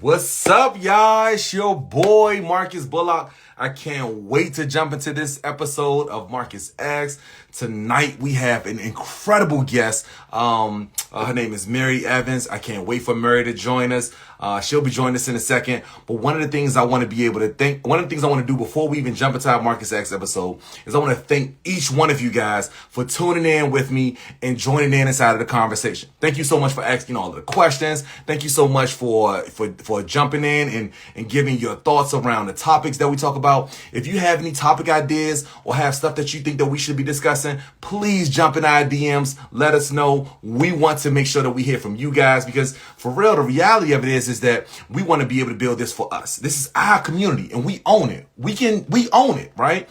What's up, y'all? It's your boy, Marcus Bullock. I can't wait to jump into this episode of Marcus X. Tonight, we have an incredible guest. Her name is Mary Evans. I can't wait for Mary to join us. She'll be joining us in a second. But one of the things I want to be able to one of the things I want to do before we even jump into our Marcus X episode is I want to thank each one of you guys for tuning in with me and joining in inside of the conversation. Thank you so much for asking all the questions. Thank you so much for jumping in and giving your thoughts around the topics that we talk about. If you have any topic ideas or have stuff that you think that we should be discussing, please jump in our DMs. Let us know. We want to make sure that we hear from you guys because for real, the reality of it is that we want to be able to build this for us. This is our community and we own it. We own it, right?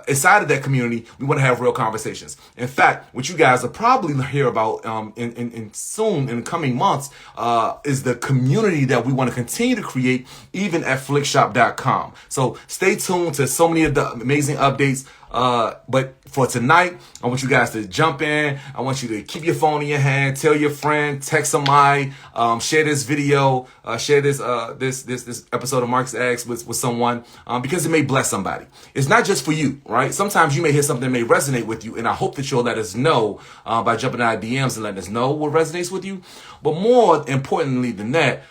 Inside of that community, we want to have real conversations. In fact, what you guys will probably hear about in the coming months is the community that we want to continue to create even at flickshop.com. So stay tuned to so many of the amazing updates. But for tonight, I want you guys to jump in. I want you to keep your phone in your hand, tell your friend, text somebody, share this video, share this episode of Marcus X with someone, because it may bless somebody. It's not just for you, right? Sometimes you may hear something that may resonate with you, and I hope that you'll let us know by jumping in our DMs and letting us know what resonates with you. But more importantly than that,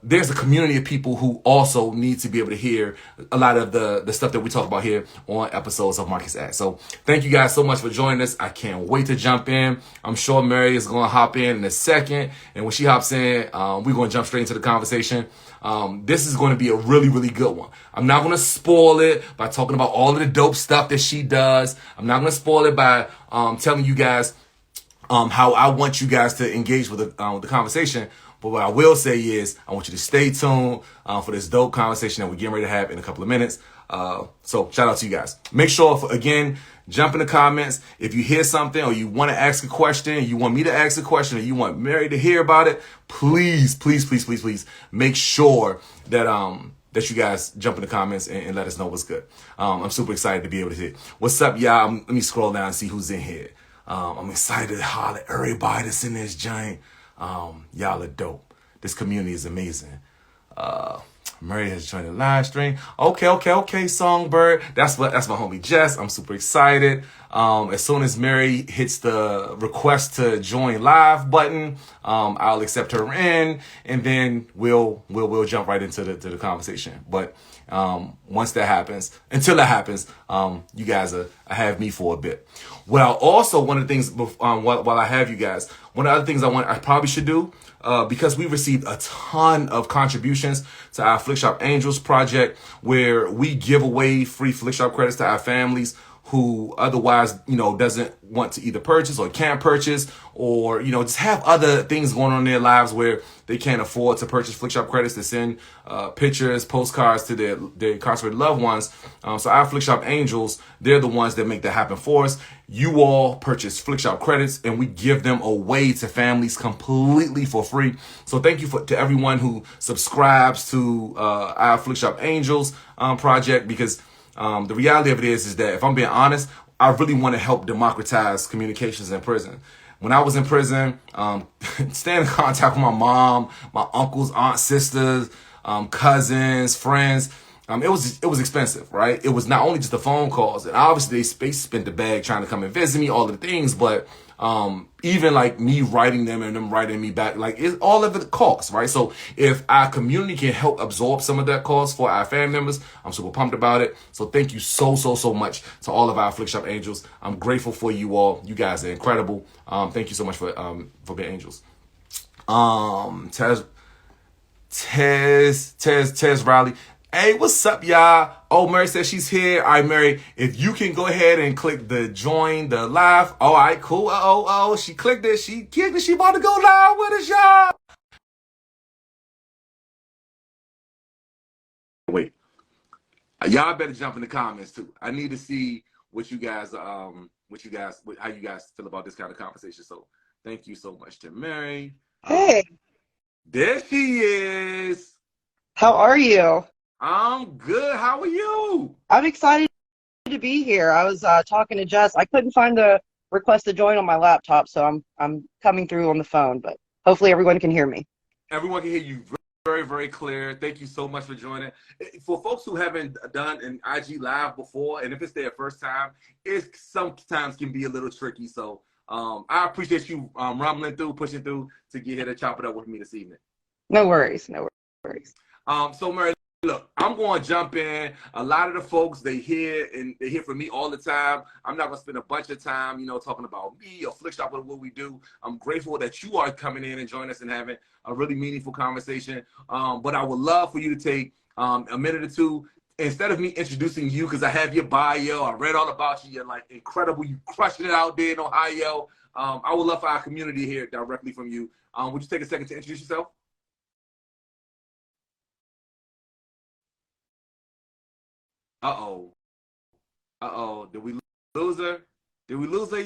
there's a community of people who also need to be able to hear a lot of the stuff that we talk about here on episodes of Marcus X. So thank you guys so much for joining us. I can't wait to jump in. I'm sure Mary is going to hop in a second. And when she hops in, we're going to jump straight into the conversation. This is going to be a really, really good one. I'm not going to spoil it by talking about all of the dope stuff that she does. I'm not going to spoil it by telling you guys how I want you guys to engage with the conversation. But what I will say is I want you to stay tuned for this dope conversation that we're getting ready to have in a couple of minutes. So shout out to you guys. Make sure, again, jump in the comments. If you hear something or you want to ask a question, you want me to ask a question, or you want Mary to hear about it, please make sure that you guys jump in the comments and let us know what's good. I'm super excited to be able to hear. What's up, y'all? Let me scroll down and see who's in here. I'm excited to holler at everybody that's in this joint. Y'all are dope. This community is amazing. Mary has joined the live stream. Okay, Songbird. That's my homie Jess. I'm super excited. As soon as Mary hits the request to join live button, I'll accept her in, and then we'll jump right into the conversation. But once that happens, until that happens, you guys have me for a bit. Well, also one of the things while I have you guys, one of the other things I probably should do, because we received a ton of contributions to our Flickshop Angels project, where we give away free Flickshop credits to our families who otherwise, doesn't want to either purchase or can't purchase, or, just have other things going on in their lives where they can't afford to purchase Flickshop credits to send pictures, postcards to their incarcerated loved ones. So our Flickshop Angels, they're the ones that make that happen for us. You all purchase Flickshop credits and we give them away to families completely for free. So thank you to everyone who subscribes to our Flickshop Angels project, because the reality of it is that if I'm being honest, I really want to help democratize communications in prison. When I was in prison, staying in contact with my mom, my uncles, aunts, sisters, cousins, friends, it was expensive, right? It was not only just the phone calls, and obviously they spent the bag trying to come and visit me, all of the things, but even like me writing them and them writing me back, like it's all of it costs, right? So if our community can help absorb some of that cost for our family members, I'm super pumped about it. So thank you so much to all of our Flickshop Angels. I'm grateful for you all. You guys are incredible. Thank you so much for being angels. Tez Riley. Hey, what's up, y'all? Oh, Mary says she's here. All right, Mary, if you can go ahead and click the join the live. All right, cool. Oh, she clicked it. She clicked it. She about to go live with us, y'all. Wait, y'all better jump in the comments too. I need to see what you guys, how you guys feel about this kind of conversation. So thank you so much to Mary. Hey, There she is. how are you? I'm good. How are you? I'm excited to be here. I was talking to Jess. I couldn't find the request to join on my laptop, so I'm coming through on the phone, but hopefully everyone can hear me. Everyone can hear you very, very clear. Thank you so much for joining. For folks who haven't done an IG live before, and if it's their first time, it sometimes can be a little tricky. So I appreciate you rumbling through, pushing through to get here to chop it up with me this evening. No worries. No worries. So Mary, look, I'm going to jump in. A lot of the folks, they hear from me all the time. I'm not going to spend a bunch of time, talking about me or flick shop or what we do. I'm grateful that you are coming in and joining us and having a really meaningful conversation. But I would love for you to take a minute or two. Instead of me introducing you, because I have your bio, I read all about you, you're like incredible, you crushing it out there in Ohio. I would love for our community to hear directly from you. Would you take a second to introduce yourself? Uh-oh. Uh-oh. Did we lose her? Did we lose her?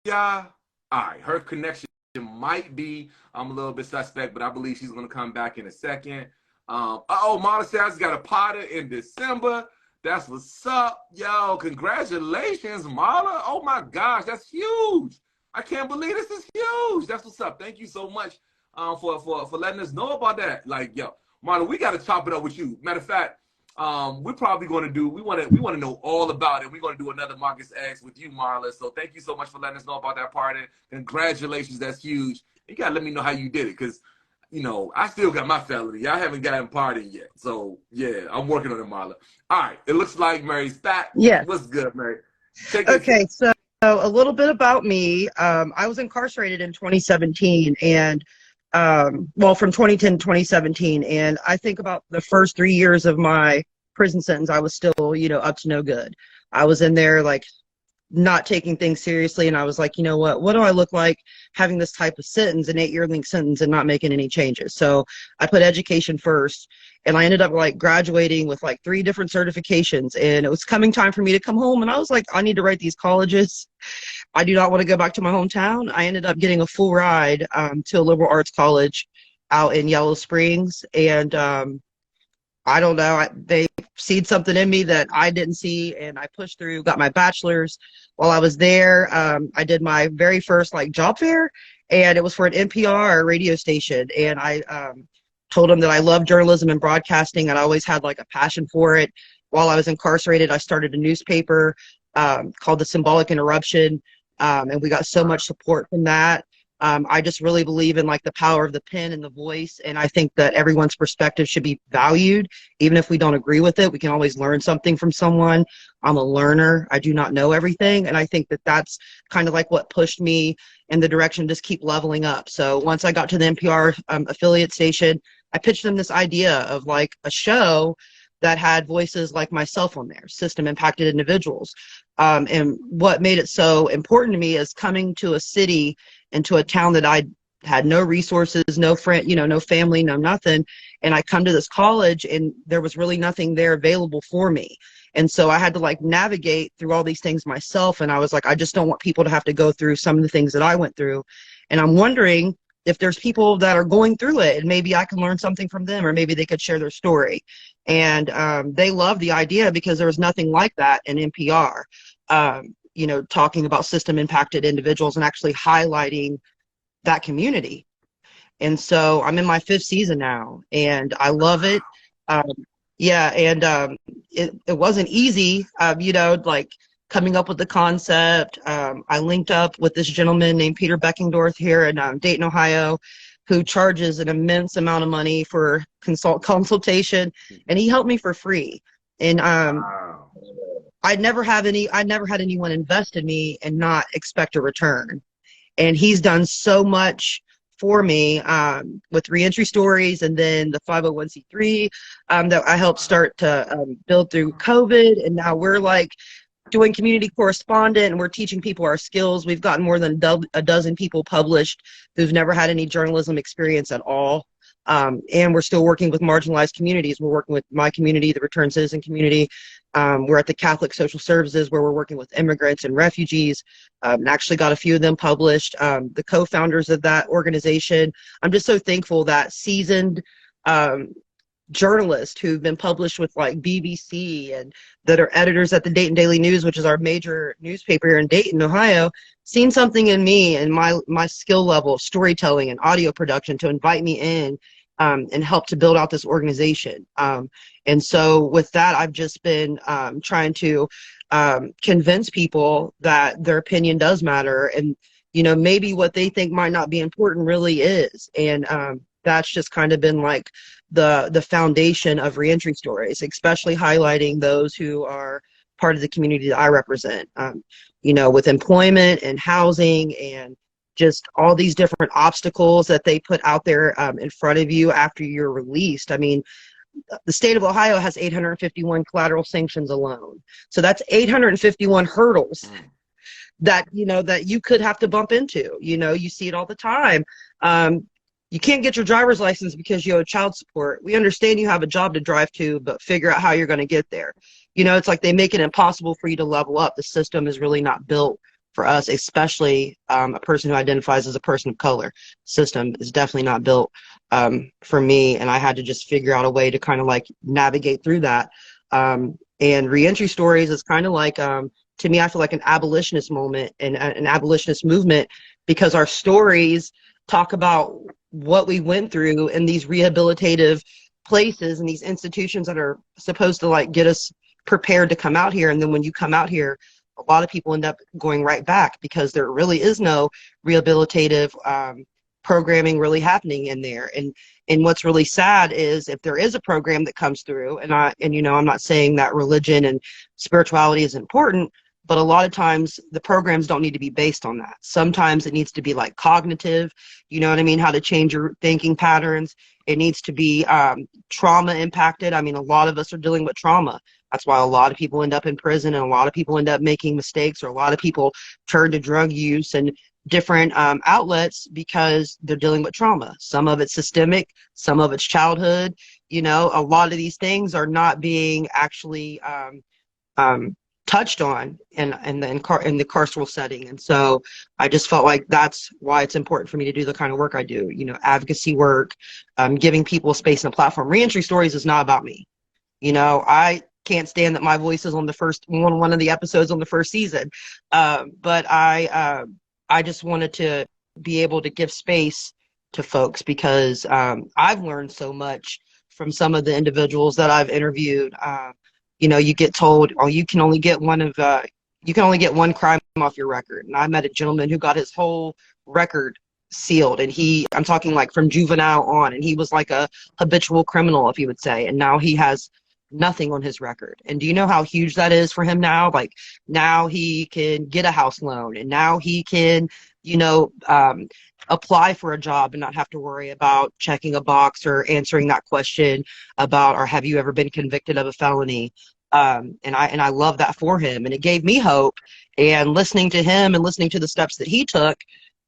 Yeah. All right. Her connection might be a little bit suspect, but I believe she's going to come back in a second. Marla says got a Potter in December. That's what's up. Yo, congratulations, Marla. Oh, my gosh. That's huge. I can't believe this is huge. That's what's up. Thank you so much for letting us know about that. Like, yo, Marla, we got to chop it up with you. Matter of fact, we're probably going to we want to know all about it. We're going to do another Marcus X with you, Marla. So thank you so much for letting us know about that party. Congratulations. That's huge. You got to let me know how you did it, because, I still got my felony. I haven't gotten party yet. So, yeah, I'm working on it, Marla. All right. It looks like Mary's back. Yes. What's good, Mary? Okay, so a little bit about me. I was incarcerated in 2017, and from 2010 to 2017, and I think about the first 3 years of my prison sentence, I was still, up to no good. I was in there, like, not taking things seriously, and I was like, what do I look like having this type of sentence, an 8-year length sentence, and not making any changes? So I put education first, and I ended up like graduating with like 3 different certifications, and it was coming time for me to come home, and I was like, I need to write these colleges. I do not want to go back to my hometown. I ended up getting a full ride to a liberal arts college out in Yellow Springs, and I don't know, they seen something in me that I didn't see, and I pushed through, got my bachelor's. While I was there, I did my very first like job fair, and it was for an NPR radio station, and I told them that I love journalism and broadcasting, and I always had like a passion for it. While I was incarcerated, I started a newspaper called The Symbolic Interruption, and we got so much support from that. I just really believe in like the power of the pen and the voice, and I think that everyone's perspective should be valued. Even if we don't agree with it, we can always learn something from someone. I'm a learner. I do not know everything, and I think that that's kind of like what pushed me in the direction to just keep leveling up. So once I got to the NPR affiliate station, I pitched them this idea of like a show that had voices like myself on there, system impacted individuals. And what made it so important to me is coming to a city and to a town that I had no resources, no friend, no family, no nothing. And I come to this college and there was really nothing there available for me. And so I had to like navigate through all these things myself. And I was like, I just don't want people to have to go through some of the things that I went through. And I'm wondering if there's people that are going through it, and maybe I can learn something from them, or maybe they could share their story. And they loved the idea because there was nothing like that in NPR, talking about system impacted individuals and actually highlighting that community. And so I'm in my 5th season now, and I love it. It wasn't easy, like coming up with the concept. I linked up with this gentleman named Peter Beckingdorf here in Dayton, Ohio, who charges an immense amount of money for consultation, and he helped me for free. And Wow. I'd never had anyone invest in me and not expect a return. And he's done so much for me with Reentry Stories, and then the 501c3 that I helped start to build through COVID. And now we're like doing community correspondent, and we're teaching people our skills. We've gotten more than a dozen people published who've never had any journalism experience at all. And we're still working with marginalized communities. We're working with my community, the Returned Citizen community. We're at the Catholic Social Services, where we're working with immigrants and refugees. Actually got a few of them published. The co-founders of that organization, I'm just so thankful that seasoned journalists who've been published with like BBC and that are editors at the Dayton Daily News, which is our major newspaper here in Dayton, Ohio, seen something in me and my skill level of storytelling and audio production to invite me in and helped to build out this organization. And so with that, I've just been trying to convince people that their opinion does matter, and maybe what they think might not be important really is. And that's just kind of been like the foundation of Reentry Stories, especially highlighting those who are part of the community that I represent. With employment and housing and just all these different obstacles that they put out there in front of you after you're released. I mean, the state of Ohio has 851 collateral sanctions alone. So that's 851 hurdles that you could have to bump into. You see it all the time. You can't get your driver's license because you owe child support. We understand you have a job to drive to, but figure out how you're going to get there. It's like they make it impossible for you to level up. The system is really not built for us, especially a person who identifies as a person of color. System is definitely not built for me, and I had to just figure out a way to kind of like navigate through that. And Reentry Stories is kind of like, to me, I feel like an abolitionist moment and an abolitionist movement, because our stories talk about what we went through in these rehabilitative places and these institutions that are supposed to like get us prepared to come out here. And then when you come out here, a lot of people end up going right back because there really is no rehabilitative programming really happening in there. And what's really sad is if there is a program that comes through, and I'm not saying that religion and spirituality is important, but a lot of times the programs don't need to be based on that. Sometimes it needs to be like cognitive, how to change your thinking patterns. It needs to be trauma impacted. I mean, a lot of us are dealing with trauma. That's why a lot of people end up in prison, and a lot of people end up making mistakes, or a lot of people turn to drug use and different outlets because they're dealing with trauma. Some of it's systemic, some of it's childhood. A lot of these things are not being actually touched on in the carceral setting. And so I just felt like that's why it's important for me to do the kind of work I do, advocacy work, giving people a space and a platform. Reentry Stories is not about me. I can't stand that my voice is on the first one of the episodes on the first season. But I just wanted to be able to give space to folks because I've learned so much from some of the individuals that I've interviewed. You get told, oh, you can only get one crime off your record. And I met a gentleman who got his whole record sealed, and I'm talking like from juvenile on, and he was like a habitual criminal, if you would say, and now he has nothing on his record. And do you know how huge that is for him now? Like, now he can get a house loan, and now he can, apply for a job and not have to worry about checking a box or answering that question about, or have you ever been convicted of a felony? And I love that for him, and it gave me hope. And listening to him and listening to the steps that he took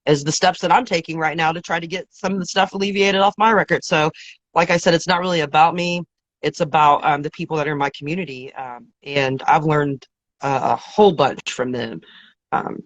is the steps that I'm taking right now to try to get some of the stuff alleviated off my record. So, like I said, it's not really about me. It's about the people that are in my community, and I've learned a whole bunch from them,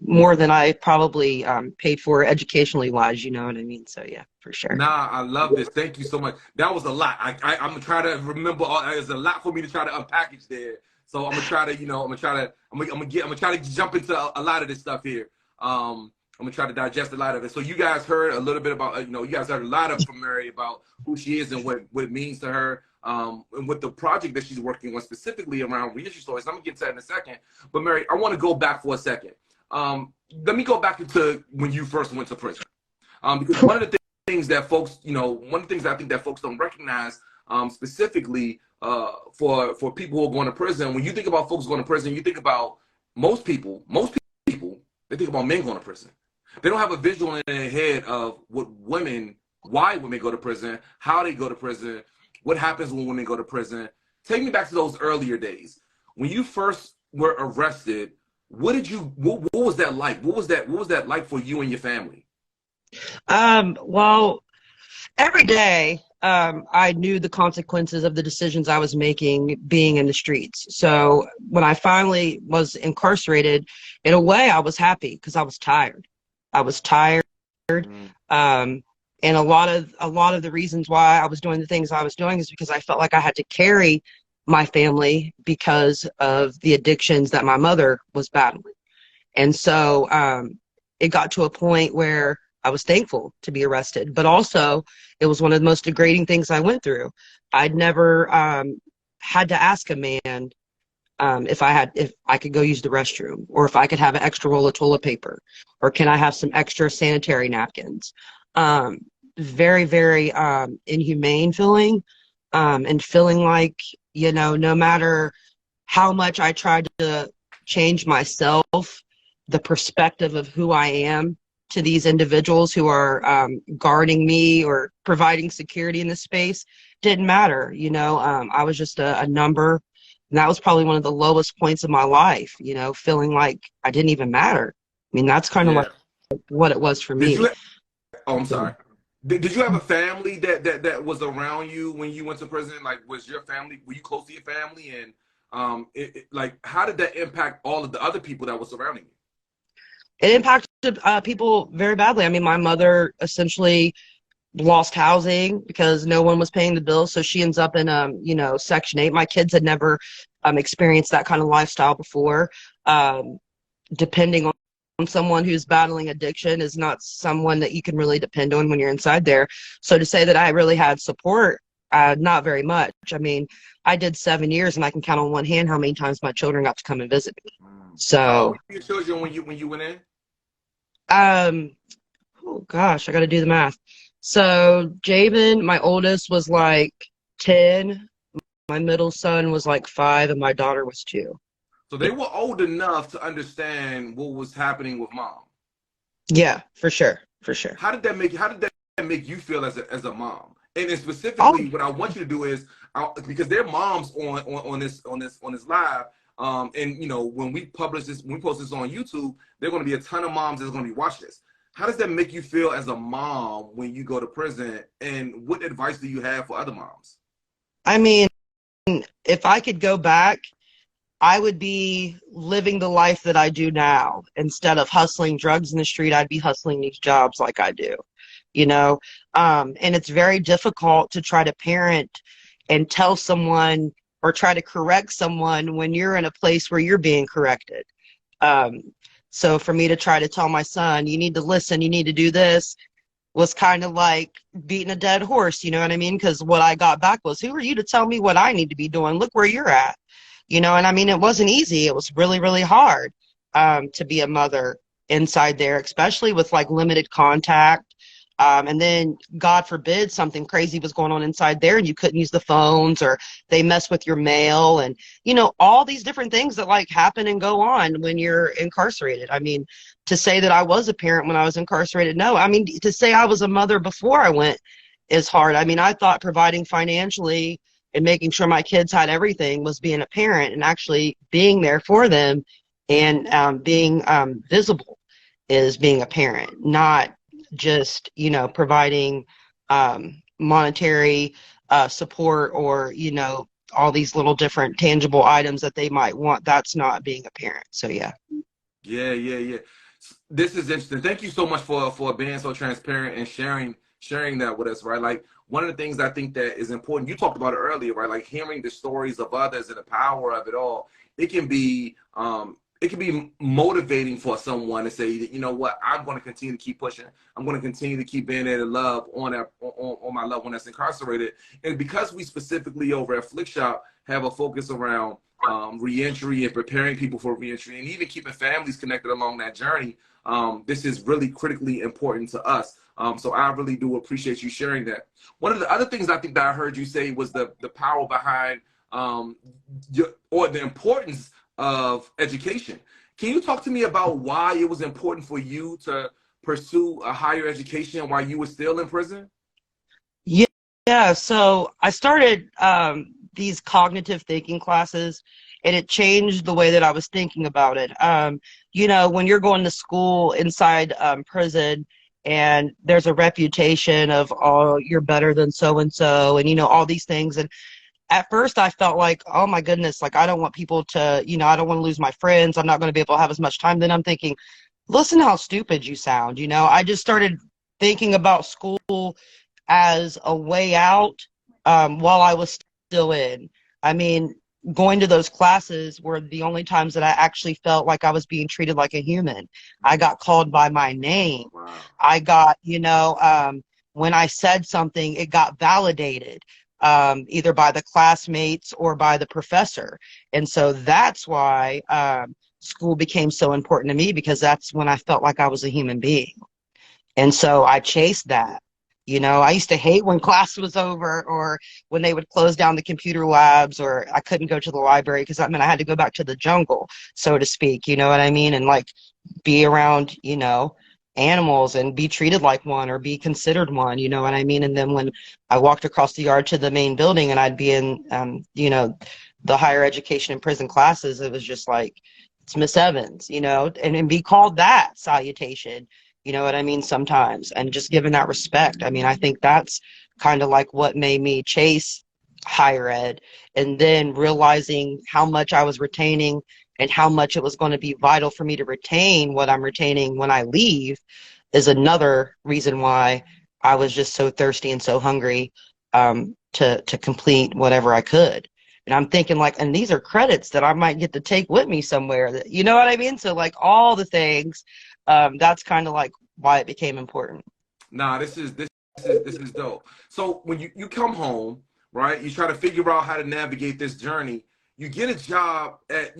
more than I probably paid for educationally wise. You know what I mean? So yeah, for sure. Nah, I love this. Thank you so much. That was a lot. I'm gonna try to remember. There's a lot for me to try to unpackage there. So I'm gonna try to, I'm gonna try to jump into a lot of this stuff here. I'm gonna try to digest a lot of it. So you guys heard a little bit about, you guys heard a lot of from Mary about who she is and what it means to her. And with the project that she's working on specifically around Reentry Stories. I'm gonna get to that in a second. But Mary, I want to go back for a second. Let me go back to when you first went to prison. Because one of the things that folks, one of the things I think that folks don't recognize, specifically for people who are going to prison. When you think about folks going to prison, you think about most people, they think about men going to prison. They don't have a visual in their head of why women go to prison, how they go to prison, what happens when women go to prison. Take me back to those earlier days. When you first were arrested, what was that like? What was that like for you and your family? Well, every day, I knew the consequences of the decisions I was making being in the streets. So when I finally was incarcerated, in a way, I was happy because I was tired. And a lot of the reasons why I was doing the things I was doing is because I felt like I had to carry my family because of the addictions that my mother was battling. And so it got to a point where I was thankful to be arrested, but also it was one of the most degrading things I went through. I'd never had to ask a man if I could go use the restroom, or if I could have an extra roll of toilet paper, or can I have some extra sanitary napkins. Um, Very, very inhumane feeling, and feeling like, no matter how much I tried to change myself, the perspective of who I am to these individuals who are guarding me or providing security in this space didn't matter. I was just a number. And that was probably one of the lowest points of my life, feeling like I didn't even matter. I mean, that's kind of Yeah. like what it was for Did me. you? Oh, I'm sorry. Did you have a family that was around you when you went to prison? Like, was your family? Were you close to your family? And like, how did that impact all of the other people that were surrounding you? It impacted people very badly. I mean, my mother essentially lost housing because no one was paying the bills, so she ends up in Section 8. My kids had never experienced that kind of lifestyle before. Depending on someone who's battling addiction is not someone that you can really depend on when you're inside there. So to say that I really had support, not very much. I mean, I did 7 years, and I can count on one hand how many times my children got to come and visit me. How So old were your children when you went in? um oh gosh, I got to do the math. So Jabin, my oldest, was like 10. My middle son was like 5, and my daughter was 2. So they were old enough to understand what was happening with mom. Yeah, for sure, for sure. How did that make you feel as a mom? And then Oh, specifically, what I want you to do is, because their moms on this live, and when we publish this, when we post this on YouTube, there are going to be a ton of moms that's going to be watching this. How does that make you feel as a mom when you go to prison? And what advice do you have for other moms? I mean, if I could go back, I would be living the life that I do now. Instead of hustling drugs in the street, I'd be hustling these jobs like I do, you know? And it's very difficult to try to parent and tell someone or try to correct someone when you're in a place where you're being corrected. Um, so for me to try to tell my son, you need to listen, you need to do this, was kind of like beating a dead horse, you know what I mean? Because what I got back was, who are you to tell me what I need to be doing? Look where you're at. And I mean, it wasn't easy. It was really, really hard to be a mother inside there, especially with like limited contact. And then, God forbid, something crazy was going on inside there and you couldn't use the phones, or they mess with your mail, and, all these different things that like happen and go on when you're incarcerated. I mean, to say that I was a parent when I was incarcerated, no. I mean, to say I was a mother before I went is hard. I mean, I thought providing financially and making sure my kids had everything was being a parent, and actually being there for them and being visible is being a parent, not just, providing monetary support, or, all these little different tangible items that they might want. That's not being a parent. So, yeah. Yeah. This is interesting. Thank you so much for being so transparent and sharing that with us, right? Like, one of the things I think that is important, you talked about it earlier, right? Like, hearing the stories of others and the power of it all, it can be motivating for someone to say, you know what, I'm going to continue to keep pushing. I'm going to continue to keep being there to love on my loved one that's incarcerated. And because we specifically over at Flick Shop have a focus around reentry and preparing people for reentry, and even keeping families connected along that journey, this is really critically important to us. So I really do appreciate you sharing that. One of the other things I think that I heard you say was the power behind or the importance of education. Can you talk to me about why it was important for you to pursue a higher education while you were still in prison? Yeah, so I started these cognitive thinking classes, and it changed the way that I was thinking about it. When you're going to school inside prison, and there's a reputation of, oh, you're better than so and so, and all these things. And at first I felt like, oh my goodness, like I don't want people to, I don't want to lose my friends. I'm not going to be able to have as much time. Then I'm thinking, listen how stupid you sound. I just started thinking about school as a way out while I was still in. I mean, going to those classes were the only times that I actually felt like I was being treated like a human. I got called by my name. Wow. I got, when I said something, it got validated, either by the classmates or by the professor. And so that's why school became so important to me, because that's when I felt like I was a human being. And so I chased that. I used to hate when class was over, or when they would close down the computer labs, or I couldn't go to the library because I mean I had to go back to the jungle, so to speak. You know what I mean? And like be around, animals and be treated like one or be considered one. You know what I mean? And then when I walked across the yard to the main building and I'd be in, the higher education and prison classes, it was just like, it's Miss Evans, and be called that salutation. You know what I mean? Sometimes, and just giving that respect. I mean, I think that's kind of like what made me chase higher ed, and then realizing how much I was retaining and how much it was going to be vital for me to retain what I'm retaining when I leave is another reason why I was just so thirsty and so hungry to complete whatever I could. And I'm thinking like, and these are credits that I might get to take with me somewhere. You know what I mean? So like all the things. That's kind of like why it became important. Nah, this is dope. So when you come home, right, you try to figure out how to navigate this journey. You get a job at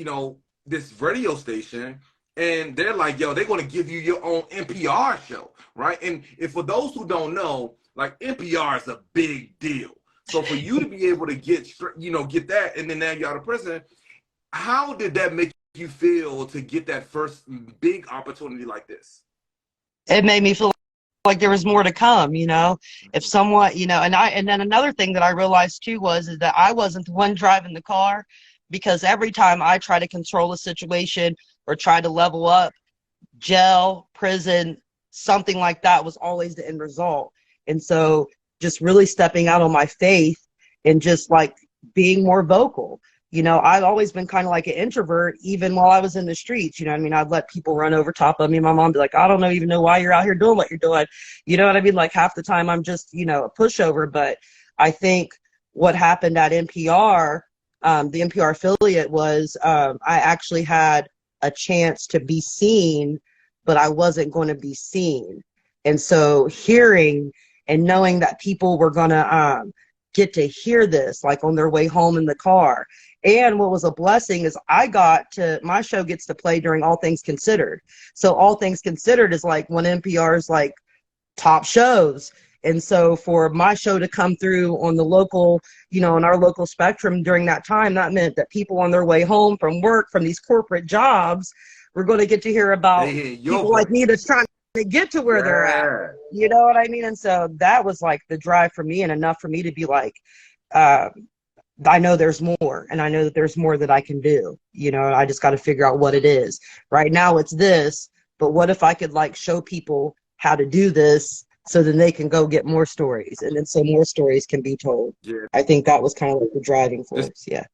this radio station, and they're like, yo, they're going to give you your own NPR show, right? And if for those who don't know, like NPR is a big deal. So for you to be able to get that, and then now you're out of prison, how did that make you feel to get that first big opportunity like this? It made me feel like there was more to come, if someone, and then another thing that I realized too is that I wasn't the one driving the car, because every time I try to control a situation or try to level up, jail, prison, something like that was always the end result. And so just really stepping out on my faith and just like being more vocal. I've always been kind of like an introvert, even while I was in the streets. You know what I mean? I'd let people run over top of me. My mom would be like, I don't even know why you're out here doing what you're doing. You know what I mean? Like half the time I'm just, a pushover. But I think what happened at NPR, the NPR affiliate, was I actually had a chance to be seen, but I wasn't going to be seen. And so hearing and knowing that people were going to get to hear this, like on their way home in the car. And what was a blessing is my show gets to play during All Things Considered. So All Things Considered is like one of NPR's like top shows. And so for my show to come through on the local, on our local spectrum during that time, that meant that people on their way home from work, from these corporate jobs, were going to get to hear about people like me that's trying to get to where they're at. You know what I mean? And so that was like the drive for me, and enough for me to be like, I know there's more, and I know that there's more that I can do. I just got to figure out what it is. Right now it's this, but what if I could like show people how to do this so then they can go get more stories, and then so more stories can be told. Yeah. I think that was kind of like the driving force. Yeah.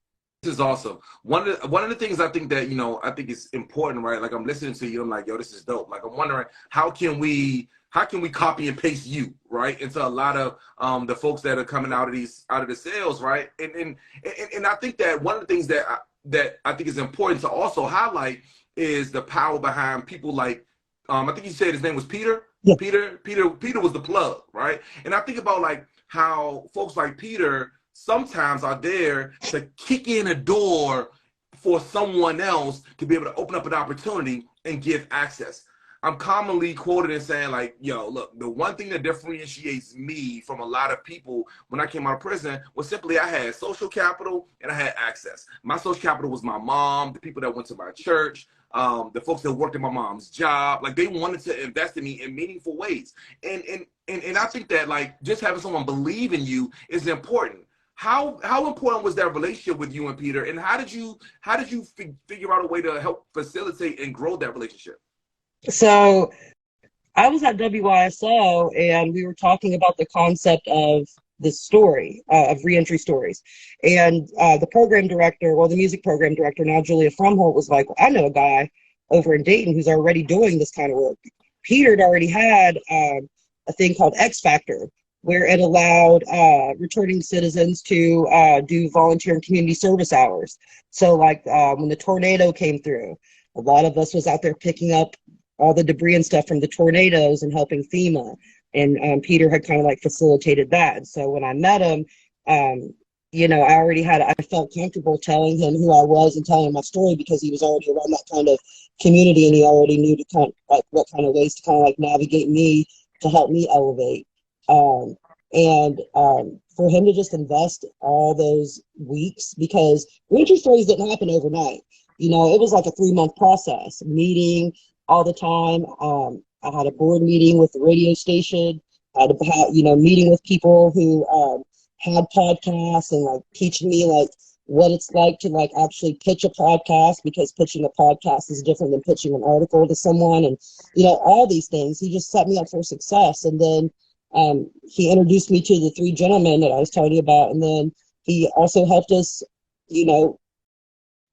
This is awesome. One of the things I think that, I think is important, right? Like I'm listening to you, I'm like, yo, this is dope. Like I'm wondering how can we copy and paste you, right, into a lot of the folks that are coming out of the cells, right? And I think that one of the things that I think is important to also highlight is the power behind people like I think you said his name was Peter. Yeah. Peter was the plug, right? And I think about like how folks like Peter sometimes are there to kick in a door for someone else to be able to open up an opportunity and give access. I'm commonly quoted as saying like, yo, look, the one thing that differentiates me from a lot of people when I came out of prison was simply I had social capital and I had access. My social capital was my mom, the people that went to my church, the folks that worked at my mom's job. Like they wanted to invest in me in meaningful ways. And I think that like just having someone believe in you is important. How important was that relationship with you and Peter, and how did you figure out a way to help facilitate and grow that relationship? So I was at WYSO, and we were talking about the concept of this story, of Reentry Stories. And the program director, the music program director, now Julia Frumholt, was like, I know a guy over in Dayton who's already doing this kind of work. Peter had already had a thing called X Factor, where it allowed returning citizens to do volunteer and community service hours. So like when the tornado came through, a lot of us was out there picking up all the debris and stuff from the tornadoes and helping FEMA. And Peter had kind of like facilitated that. And so when I met him, I felt comfortable telling him who I was and telling him my story because he was already around that kind of community and he already knew to kind of like what kind of ways to kind of like navigate me to help me elevate. For him to just invest all those weeks, because Reentry Stories didn't happen overnight. It was like a 3-month process, meeting all the time. I had a board meeting with the radio station. I had meeting with people who had podcasts and like teaching me like what it's like to like actually pitch a podcast, because pitching a podcast is different than pitching an article to someone, and all these things. He just set me up for success. And then he introduced me to the 3 gentlemen that I was telling you about, and then he also helped us build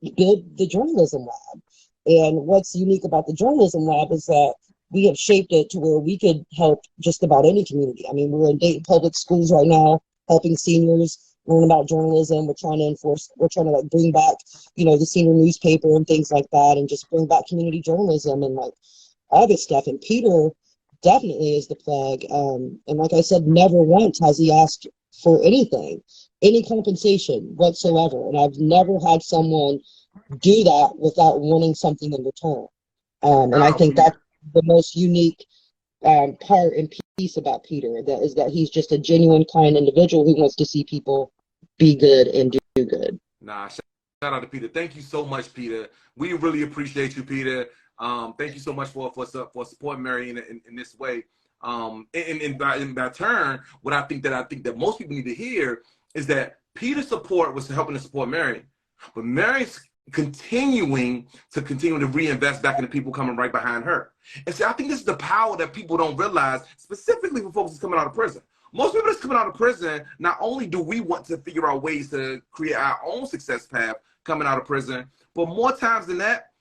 the journalism lab. And what's unique about the journalism lab is that we have shaped it to where we could help just about any community. I mean, we're in Dayton public schools right now, helping seniors learn about journalism. We're trying to like bring back, the senior newspaper and things like that, and just bring back community journalism and like all this stuff. And Peter definitely is the plug. And like I said, never once has he asked for anything, any compensation whatsoever. And I've never had someone do that without wanting something in return. And I think that's the most unique part and piece about Peter, that he's just a genuine, kind individual who wants to see people be good and do good. Shout out to Peter. Thank you so much, Peter. We really appreciate you, Peter. Thank you so much for supporting Mary in this way. And by turn, what I think that most people need to hear is that Peter's support was helping to support Mary, but Mary's continuing to reinvest back into people coming right behind her. And see, I think this is the power that people don't realize, specifically for folks that's coming out of prison. Most people that's coming out of prison, not only do we want to figure out ways to create our own success path coming out of prison, but more times than that,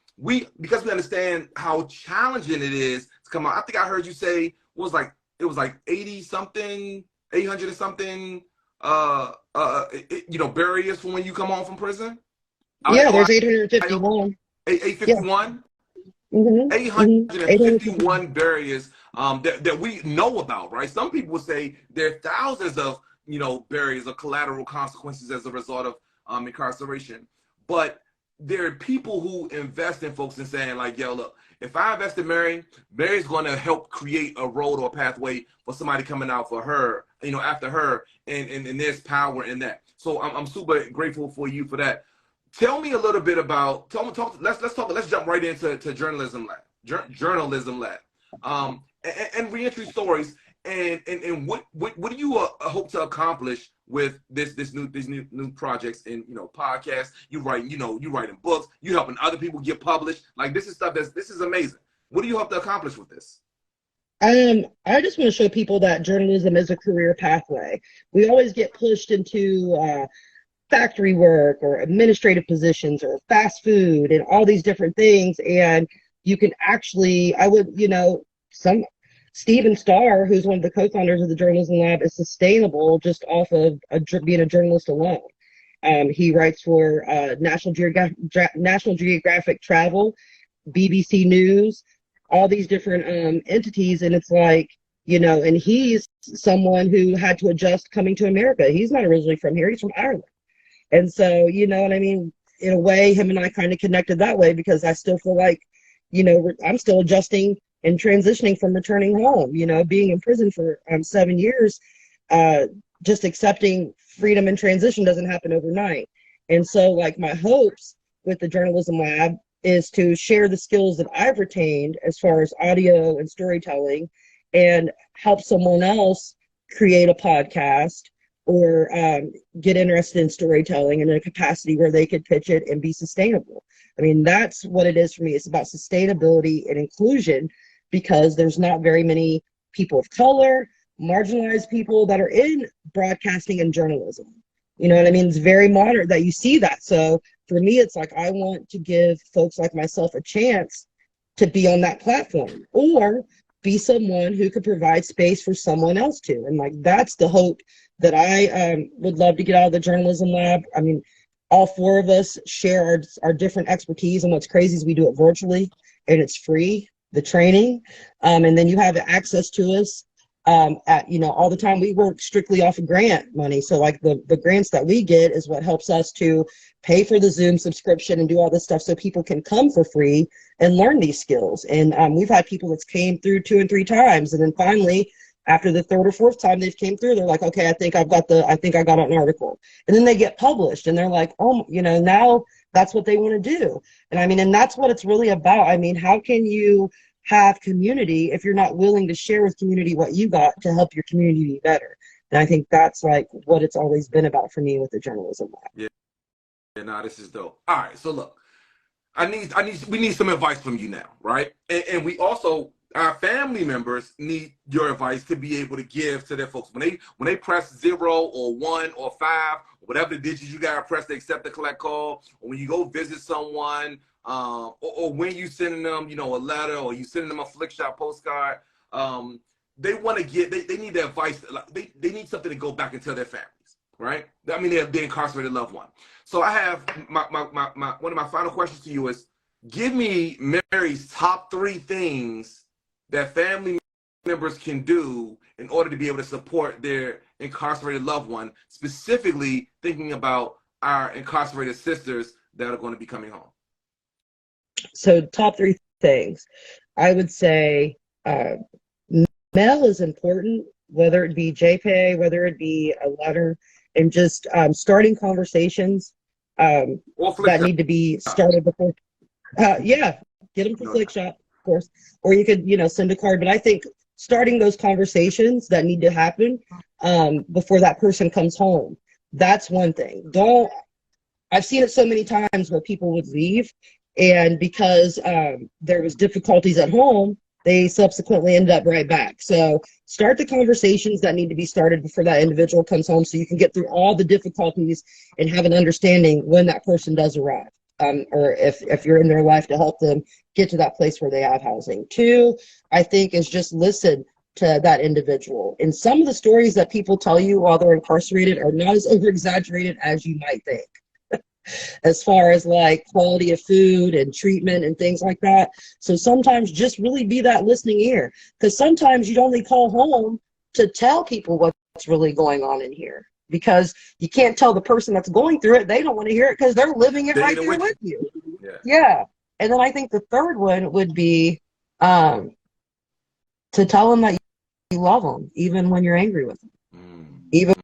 because we understand how challenging it is to come out. I think I heard you say it was like 800 and something barriers for when you come home from prison. Yeah, there's 851. 851? Mm-hmm. 851 barriers that we know about, right? Some people would say there are thousands of barriers or collateral consequences as a result of incarceration. But there are people who invest in folks and saying like, yo, look, if I invest in Mary's going to help create a road or a pathway for somebody coming out for her, after her, and there's power in that. So I'm super grateful for you for that. Tell me a little bit about let's jump right into journalism lab and Reentry Stories, and what do you hope to accomplish with these new projects and podcasts? You writing books, you helping other people get published. Like this is amazing. What do you hope to accomplish with this? I just want to show people that journalism is a career pathway. We always get pushed into factory work or administrative positions or fast food and all these different things, and you can actually, Stephen Starr, who's one of the co-founders of the Journalism Lab, is sustainable just off of being a journalist alone. He writes for National Geographic Travel, BBC News, all these different entities, and it's like, and he's someone who had to adjust coming to America. He's not originally from here, he's from Ireland. And so, you know what I mean? In a way, him and I kind of connected that way, because I still feel like, I'm still adjusting and transitioning from returning home, being in prison for 7 years, just accepting freedom and transition doesn't happen overnight. And so like my hopes with the Journalism Lab is to share the skills that I've retained as far as audio and storytelling, and help someone else create a podcast or get interested in storytelling in a capacity where they could pitch it and be sustainable. I mean, that's what it is for me. It's about sustainability and inclusion, because there's not very many people of color, marginalized people that are in broadcasting and journalism. You know what I mean? It's very modern that you see that. So for me, it's like I want to give folks like myself a chance to be on that platform, or be someone who could provide space for someone else to. And like, that's the hope that I would love to get out of the journalism lab. I mean, all four of us share our different expertise. And what's crazy is we do it virtually and it's free, the training. And then you have access to us at, you know, all the time. We work strictly off of grant money. So like the grants that we get is what helps us to pay for the Zoom subscription and do all this stuff so people can come for free and learn these skills. And we've had people that's came through 2 and 3 times. And then finally, after the 3rd or 4th time they've came through, they're like, okay, I think I got an article. And then they get published and they're like, oh, you know, now that's what they want to do. And I mean, and that's what it's really about. I mean, how can you have community if you're not willing to share with community what you got to help your community be better? And I think that's like what it's always been about for me with the journalism lab. Yeah, nah, this is dope. All right, so look, we need some advice from you now, right? And we also, our family members need your advice to be able to give to their folks when they press 0 or 1 or 5, whatever the digits you gotta press to accept the collect call, or when you go visit someone, or when you sending them, you know, a letter, or you sending them a flick shop postcard. They want to get, they need the advice. They need something to go back and tell their families, right? I mean, they're incarcerated loved one. So I have my one of my final questions to you is, give me Mary's top 3 things that family members can do in order to be able to support their incarcerated loved one, specifically thinking about our incarcerated sisters that are going to be coming home. So top 3 things, I would say mail is important, whether it be JPay, whether it be a letter, and just starting conversations that need to be started before. Yeah, get them to Flick Shop, of course, or you could, you know, send a card. But I think starting those conversations that need to happen before that person comes home, that's one thing. I've seen it so many times where people would leave, and because there was difficulties at home, they subsequently end up right back. So start the conversations that need to be started before that individual comes home, so you can get through all the difficulties and have an understanding when that person does arrive, or if you're in their life to help them get to that place where they have housing. 2, I think, is just listen to that individual. And some of the stories that people tell you while they're incarcerated are not as over-exaggerated as you might think, as far as like quality of food and treatment and things like that. So sometimes just really be that listening ear, because sometimes you'd only call home to tell people what's really going on in here, because you can't tell the person that's going through it. They don't want to hear it because they're living it right there with you. Yeah. And then I think the 3rd one would be to tell them that you love them, even when you're angry with them, even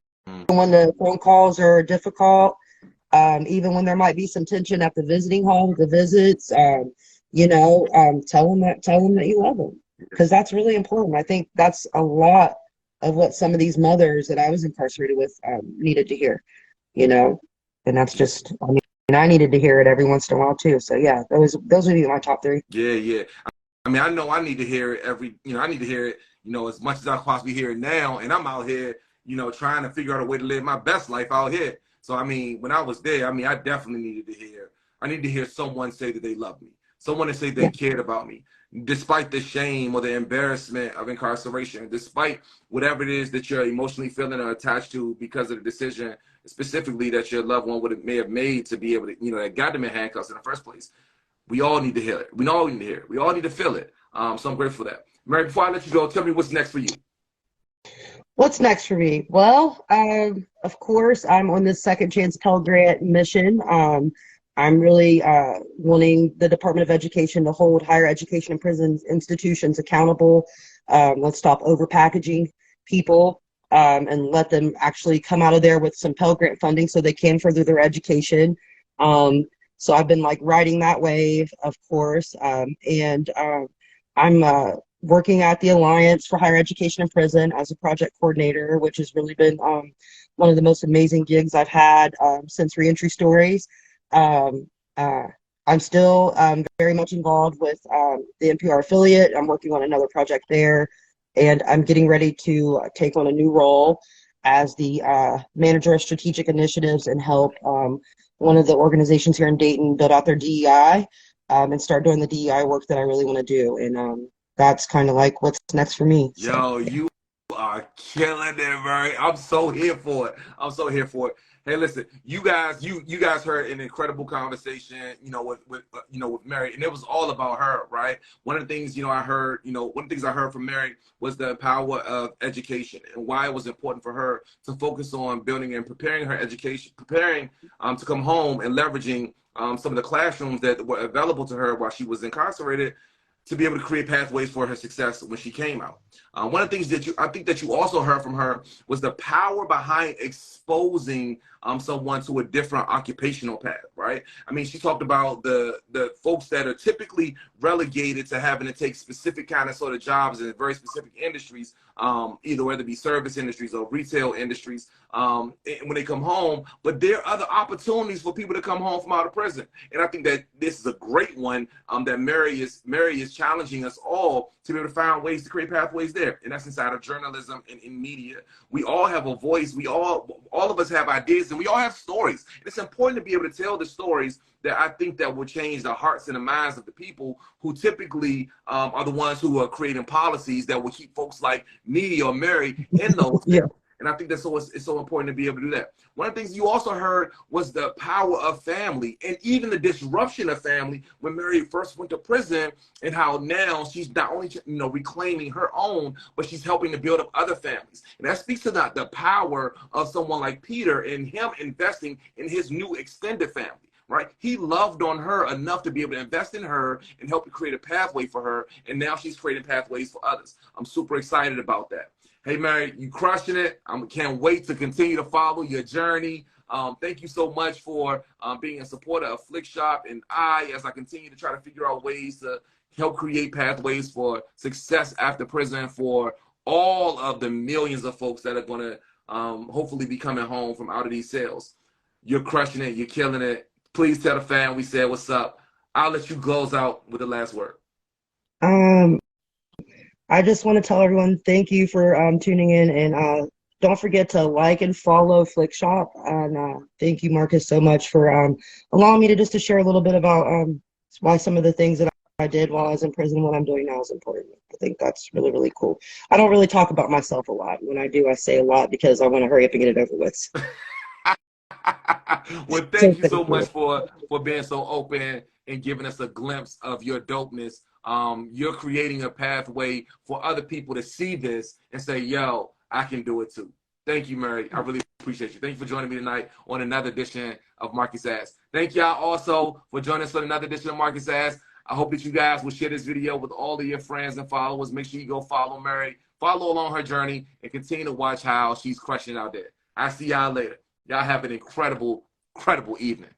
when the phone calls are difficult. Even when there might be some tension at the visiting home, the visits, you know, tell them that you love them, because that's really important. I think that's a lot of what some of these mothers that I was incarcerated with needed to hear, you know, and that's just, I mean, I needed to hear it every once in a while too. So yeah, those would be my top 3. Yeah. I mean, I know I need to hear it I need to hear it, you know, as much as I possibly hear it now. And I'm out here, you know, trying to figure out a way to live my best life out here. So, I mean, when I was there, I mean, I definitely needed to hear someone say that they loved me, someone to say they cared about me, despite the shame or the embarrassment of incarceration, despite whatever it is that you're emotionally feeling or attached to because of the decision specifically that your loved one may have made to be able to, you know, that got them in handcuffs in the first place. We all need to hear it. We all need to hear it. We all need to feel it. So I'm grateful for that. Mary, before I let you go, tell me what's next for you. What's next for me? Well, of course, I'm on this Second Chance Pell Grant mission. I'm really wanting the Department of Education to hold higher education and prison institutions accountable. Let's stop overpackaging people and let them actually come out of there with some Pell Grant funding so they can further their education. So I've been like riding that wave, of course, and I'm working at the Alliance for Higher Education in Prison as a project coordinator, which has really been one of the most amazing gigs I've had since Reentry Stories. I'm still very much involved with the NPR affiliate. I'm working on another project there, and I'm getting ready to take on a new role as the manager of strategic initiatives and help one of the organizations here in Dayton build out their DEI and start doing the DEI work that I really want to do. And that's kind of like what's next for me. So Yo, yeah. you are killing it, Murray. I'm so here for it. I'm so here for it. Hey, listen, you guys heard an incredible conversation, with Mary, and it was all about her, right? One of the things, one of the things I heard from Mary was the power of education and why it was important for her to focus on building and preparing her education, preparing to come home and leveraging some of the classrooms that were available to her while she was incarcerated to be able to create pathways for her success when she came out. One of the things that I think that you also heard from her was the power behind exposing someone to a different occupational path, right? I mean, she talked about the folks that are typically relegated to having to take specific kind of sort of jobs in very specific industries, either whether it be service industries or retail industries, when they come home. But there are other opportunities for people to come home from out of prison, and I think that this is a great one that Mary is challenging us all to be able to find ways to create pathways there, and that's inside of journalism and in media. We all have a voice. All of us have ideas, and we all have stories. And it's important to be able to tell the stories that I think that will change the hearts and the minds of the people who typically are the ones who are creating policies that will keep folks like me or Mary in those things. Yeah. And I think that's it's so important to be able to do that. One of the things you also heard was the power of family and even the disruption of family when Mary first went to prison, and how now she's not only reclaiming her own, but she's helping to build up other families. And that speaks to the power of someone like Peter and him investing in his new extended family. Right? He loved on her enough to be able to invest in her and help to create a pathway for her. And now she's creating pathways for others. I'm super excited about that. Hey, Mary, you crushing it. I can't wait to continue to follow your journey. Thank you so much for being a supporter of Flick Shop. And as I continue to try to figure out ways to help create pathways for success after prison for all of the millions of folks that are going to hopefully be coming home from out of these cells. You're crushing it. You're killing it. Please tell the fan we said what's up. I'll let you close out with the last word. Um, I just want to tell everyone thank you for tuning in, and don't forget to like and follow Flick Shop. And thank you, Marcus, so much for allowing me to share a little bit about why some of the things that I did while I was in prison, what I'm doing now, is important. I think that's really, really cool. I don't really talk about myself a lot. When I do, I say a lot because I want to hurry up and get it over with. Well, So thank you thank so you. much for being so open and giving us a glimpse of your dopeness. You're creating a pathway for other people to see this and say, yo, I can do it too. Thank you, Mary. I really appreciate you. Thank you for joining me tonight on another edition of Marcus Asks. Thank y'all also for joining us on another edition of Marcus Asks. I hope that you guys will share this video with all of your friends and followers. Make sure you go follow Mary, follow along her journey, and continue to watch how she's crushing it out there. I'll see y'all later. Y'all have an incredible, incredible evening.